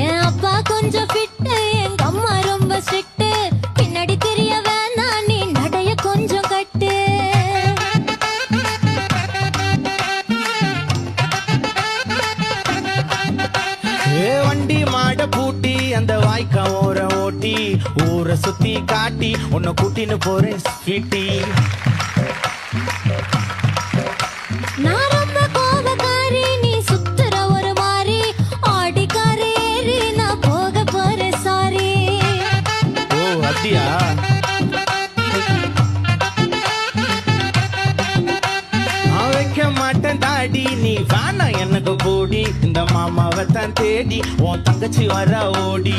என் அப்பா கொஞ்சம் ஃபிட்டு, எங்க அம்மா ரொம்ப ஸ்ட்ரிக்ட். பின்னாடி தெரிய வேணாம், நீ நடைய கொஞ்சம் கட்டு. வண்டி மாட பூட்டி அந்த வாய்க்கா ஓர ஓட்டி ஊரை சுத்தி காட்டி உன்னை கூட்டின்னு போறேன் ஸ்வீட்டி. நான் ரொம்ப கோபக்காரி, நீ சுத்துற ஒரு மாறி. ஆடிக்காரி ஏறி நான் போக போறேன் சாரி. ஓ அப்படியா? நான் வைக்க மாட்டேன் தாடி, நீ வேணா எனக்கு போடி. இந்த மாமாவை தான் தேடி உன் தங்கச்சி வர ஓடி.